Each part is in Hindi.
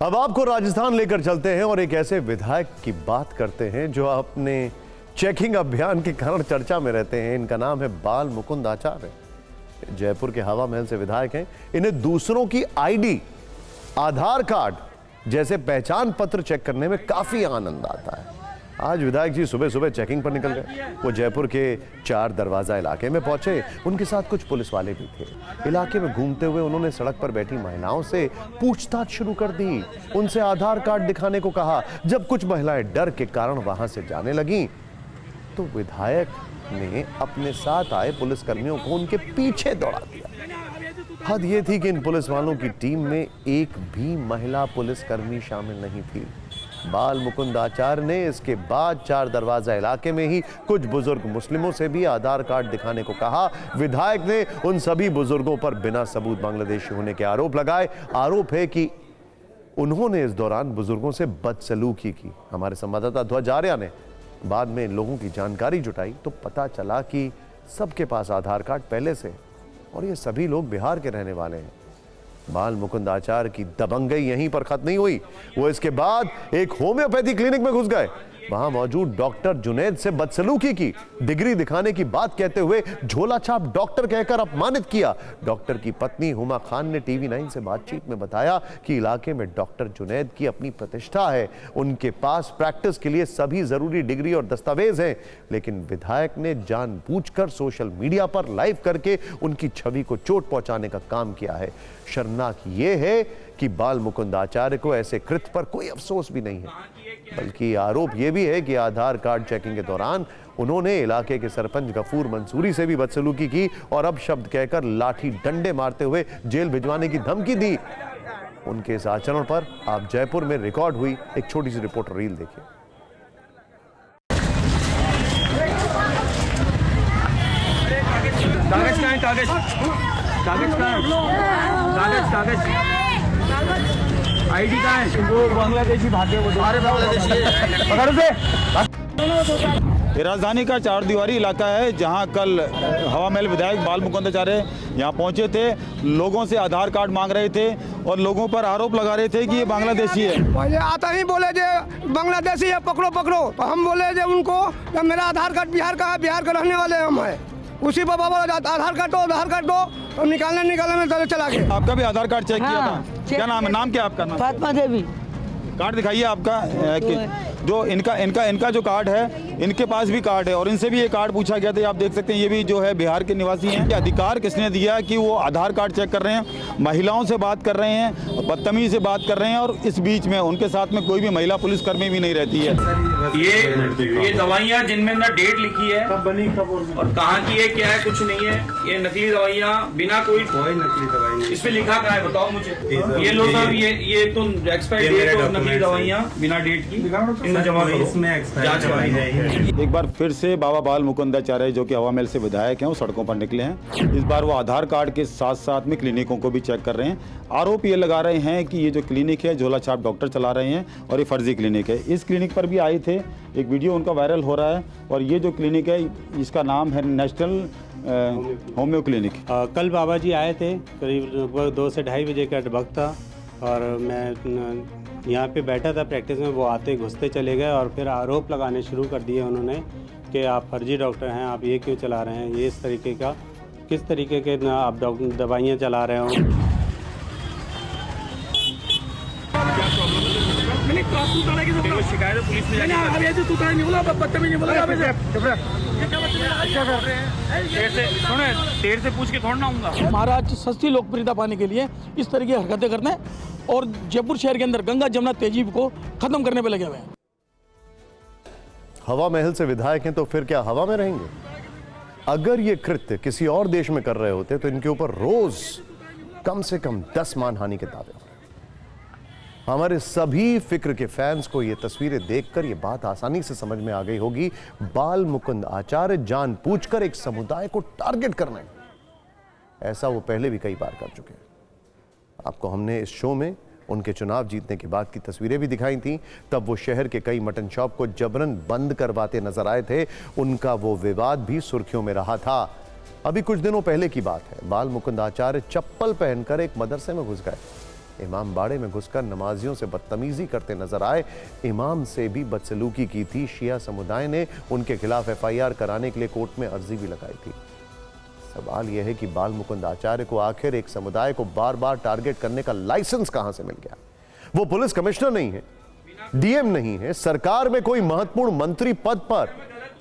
अब आपको राजस्थान लेकर चलते हैं और एक ऐसे विधायक की बात करते हैं जो अपने चेकिंग अभियान के कारण चर्चा में रहते हैं। इनका नाम है बाल मुकुंद आचार्य। जयपुर के हवा महल से विधायक हैं। इन्हें दूसरों की आईडी, आधार कार्ड जैसे पहचान पत्र चेक करने में काफी आनंद आता है। आज विधायक जी सुबह सुबह चेकिंग पर निकल गए। वो जयपुर के 4 दरवाजा इलाके में पहुंचे। उनके साथ कुछ पुलिस वाले भी थे। इलाके में घूमते हुए उन्होंने सड़क पर बैठी महिलाओं से पूछताछ शुरू कर दी। उनसे आधार कार्ड दिखाने को कहा। जब कुछ महिलाएं डर के कारण वहां से जाने लगी तो विधायक ने अपने साथ आए पुलिसकर्मियों को उनके पीछे दौड़ा दिया। हद ये थी कि इन पुलिस वालों की टीम में एक भी महिला पुलिसकर्मी शामिल नहीं थी। बाल मुकुंद आचार्य ने इसके बाद 4 दरवाजा इलाके में ही कुछ बुजुर्ग मुस्लिमों से भी आधार कार्ड दिखाने को कहा। विधायक ने उन सभी बुजुर्गों पर बिना सबूत बांग्लादेशी होने के आरोप लगाए। आरोप है कि उन्होंने इस दौरान बुजुर्गों से बदसलूकी की। हमारे संवाददाता ध्वज आर्या ने बाद में लोगों की जानकारी जुटाई तो पता चला कि सबके पास आधार कार्ड पहले से, और ये सभी लोग बिहार के रहने वाले हैं। बाल मुकुंद आचार्य की दबंगई यहीं पर खत्म नहीं हुई। वो इसके बाद एक होम्योपैथी क्लिनिक में घुस गए। वहां मौजूद डॉक्टर जुनैद से बदसलूकी की, डिग्री दिखाने की बात कहते हुए झोला छाप डॉक्टर कहकर अपमानित किया। डॉक्टर की पत्नी हुमा खान ने टीवी 9 से बातचीत में बताया कि इलाके में डॉक्टर जुनैद की अपनी प्रतिष्ठा है। उनके पास प्रैक्टिस के लिए सभी जरूरी डिग्री और दस्तावेज हैं। लेकिन विधायक ने जानबूझकर सोशल मीडिया पर लाइव करके उनकी छवि को चोट पहुंचाने का काम किया है। शर्मनाक ये है कि बाल मुकुंद आचार्य को ऐसे कृत्य पर कोई अफसोस भी नहीं है, बल्कि आरोप यह भी है कि आधार कार्ड चेकिंग के दौरान उन्होंने इलाके के सरपंच गफूर मंसूरी से भी बदसलूकी की और अब शब्द कहकर लाठी डंडे मारते हुए जेल भिजवाने की धमकी दी। उनके इस आचरण पर आप जयपुर में रिकॉर्ड हुई एक छोटी सी रिपोर्ट रील देखिए। कागज कहाँ है? कागज कागज कहाँ है? कागज आईडी कहाँ है? वो बांग्लादेशी भागे, वो सारे बांग्लादेशी पकड़ से। ये राजधानी का 4 दीवारी इलाका है जहां कल हवा महल विधायक बाल मुकुंद आचार्य यहां पहुंचे थे। लोगों से आधार कार्ड मांग रहे थे और लोगों पर आरोप लगा रहे थे कि ये बांग्लादेशी है। पहले आता ही बोले जे बांग्लादेशी है, पकड़ो पकड़ो। तो हम बोले जे उनको जब मेरा आधार कार्ड बिहार का है, बिहार के रहने वाले हम हैं। उसी पर बाबा आधार कार्ड दो तो निकालने में चला गया। आपका भी आधार कार्ड चेक किया था? क्या नाम है? नाम क्या आपका? नाम फातिमा देवी। कार्ड दिखाइए आपका। जो इनका जो कार्ड है, इनके पास भी कार्ड है और इनसे भी ये कार्ड पूछा गया था। आप देख सकते हैं ये भी जो है बिहार के निवासी हैं। अधिकार किसने दिया कि वो आधार कार्ड चेक कर रहे हैं, महिलाओं से बात कर रहे हैं, बदतमीजी से बात कर रहे हैं, और इस बीच में उनके साथ में कोई भी महिला पुलिसकर्मी भी नहीं रहती है। ये दवाइयाँ जिनमें ना डेट लिखी है, कब बनी कब और कहाँ की है, क्या है, कुछ नहीं है। ये नकली दवाइयाँ बिना कोई नकली दवाई इस पे लिखा क्या है बताओ मुझे। ये लो साहब, ये तो एक्सपायरी डेट और नकली दवाइयाँ बिना डेट की जमा करो, इसमें एक्सपायरी है। एक बार फिर से बाबा बाल मुकुंद आचार्य जो कि हवा महल से विधायक हैं वो सड़कों पर निकले हैं। इस बार वो आधार कार्ड के साथ साथ में क्लिनिकों को भी चेक कर रहे हैं। आरोप ये लगा रहे हैं कि ये जो क्लिनिक है झोला छाप डॉक्टर चला रहे हैं और ये फर्जी क्लिनिक है। इस क्लिनिक पर भी आए थे, एक वीडियो उनका वायरल हो रहा है। और ये जो क्लिनिक है इसका नाम है नेशनल होम्यो क्लिनिक। कल बाबा जी आए थे, करीब लगभग 2 से ढाई बजे का वक्त था और मैं यहाँ पे बैठा था प्रैक्टिस में। वो आते घुसते चले गए और फिर आरोप लगाने शुरू कर दिए उन्होंने कि आप फर्जी डॉक्टर हैं, आप ये क्यों चला रहे हैं, ये इस तरीके का, किस तरीके के आप दवाइयाँ चला रहे हो। शिकायत पुलिस में देर से पूछ के थोड़ा ना आऊंगा। महाराज सस्ती लोकप्रियता पाने के लिए इस तरह की हरकतें करते हैं और जयपुर शहर के अंदर गंगा जमुना तहजीब को खत्म करने पे लगे हुए हैं। हवा महल से विधायक हैं तो फिर क्या हवा में रहेंगे? अगर ये कृत्य किसी और देश में कर रहे होते तो इनके ऊपर रोज कम से कम 10 मानहानि के दावे। हमारे सभी फिक्र के फैंस को ये तस्वीरें देखकर ये बात आसानी से समझ में आ गई होगी। बाल मुकुंद आचार्य जानबूझकर एक समुदाय को टारगेट कर रहे हैं। ऐसा वो पहले भी कई बार कर चुके हैं। आपको हमने इस शो में उनके चुनाव जीतने के बाद की तस्वीरें भी दिखाई थी। तब वो शहर के कई मटन शॉप को जबरन बंद करवाते नजर आए थे। उनका वो विवाद भी सुर्खियों में रहा था। अभी कुछ दिनों पहले की बात है, बाल मुकुंद आचार्य चप्पल पहनकर एक मदरसे में घुस गए। इमामबाड़े में घुसकर नमाजियों से बदतमीजी करते नजर आए। इमाम से भी बदसलूकी की थी। शिया समुदाय ने उनके खिलाफ FIR कराने के लिए कोर्ट में अर्जी भी लगाई थी। सवाल यह है कि बाल मुकुंद आचार्य को आखिर एक समुदाय को बार बार टारगेट करने का लाइसेंस कहां से मिल गया? वो पुलिस कमिश्नर नहीं है, DM नहीं है, सरकार में कोई महत्वपूर्ण मंत्री पद पर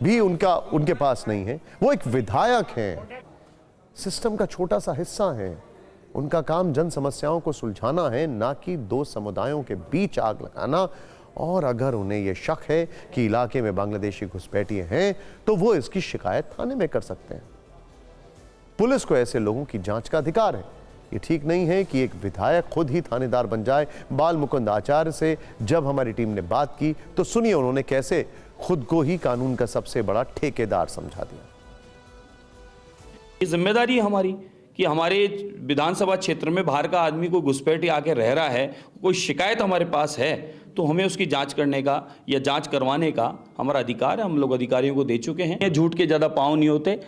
भी उनके पास नहीं है। वो एक विधायक हैं, सिस्टम का छोटा सा हिस्सा है। उनका काम जन समस्याओं को सुलझाना है, ना कि दो समुदायों के बीच आग लगाना। और अगर उन्हें यह शक है कि इलाके में बांग्लादेशी घुसपैठिए हैं तो वो इसकी शिकायत थाने में कर सकते हैं। पुलिस को ऐसे लोगों की जांच का अधिकार है। ये ठीक नहीं है कि एक विधायक खुद ही थानेदार बन जाए। बाल मुकुंद आचार्य से जब हमारी टीम ने बात की तो सुनिए उन्होंने कैसे खुद को ही कानून का सबसे बड़ा ठेकेदार समझा दिया। ये जिम्मेदारी है हमारी कि हमारे विधानसभा क्षेत्र में बाहर का आदमी कोई घुसपैठी आके रह रहा है, कोई शिकायत हमारे पास है तो हमें उसकी जांच करने का या जांच करवाने का हमारा अधिकार है। हम लोग अधिकारियों को दे चुके हैं। झूठ के ज़्यादा पाँव नहीं होते,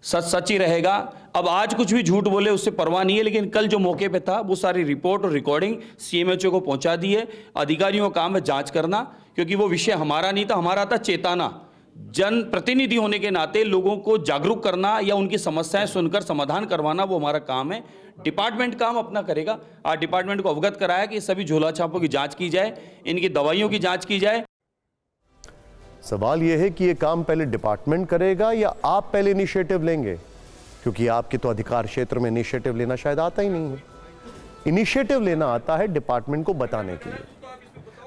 सच सच ही रहेगा। अब आज कुछ भी झूठ बोले उससे परवाह नहीं है, लेकिन कल जो मौके पे था वो सारी रिपोर्ट और रिकॉर्डिंग CMHO को पहुंचा दी है। अधिकारियों का काम है जांच करना, क्योंकि वो विषय हमारा नहीं था, हमारा था चेताना। जन प्रतिनिधि होने के नाते लोगों को जागरूक करना या उनकी समस्याएं सुनकर समाधान करवाना वो हमारा काम है। डिपार्टमेंट काम अपना करेगा। आज डिपार्टमेंट को अवगत कराया कि सभी झोला छापों की जाँच की जाए, इनकी दवाइयों की जाँच की जाए। सवाल यह है कि यह काम पहले डिपार्टमेंट करेगा या आप पहले इनिशिएटिव लेंगे, क्योंकि आपके तो अधिकार क्षेत्र में इनिशिएटिव लेना शायद आता ही नहीं है। इनिशिएटिव लेना आता है डिपार्टमेंट को बताने के लिए।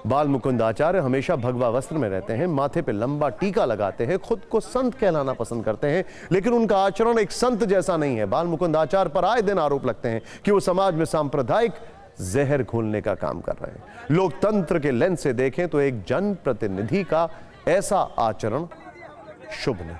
बाल मुकुंद आचार्य हमेशा भगवा वस्त्र में रहते हैं, माथे पे लंबा टीका लगाते हैं, खुद को संत कहलाना पसंद करते हैं, लेकिन उनका आचरण एक संत जैसा नहीं है। बाल मुकुंद आचार्य पर आए दिन आरोप लगते हैं कि वो समाज में सांप्रदायिक जहर घोलने का काम कर रहे हैं। लोकतंत्र के लेंस से देखें तो एक जनप्रतिनिधि का ऐसा आचरण शुभ नहीं।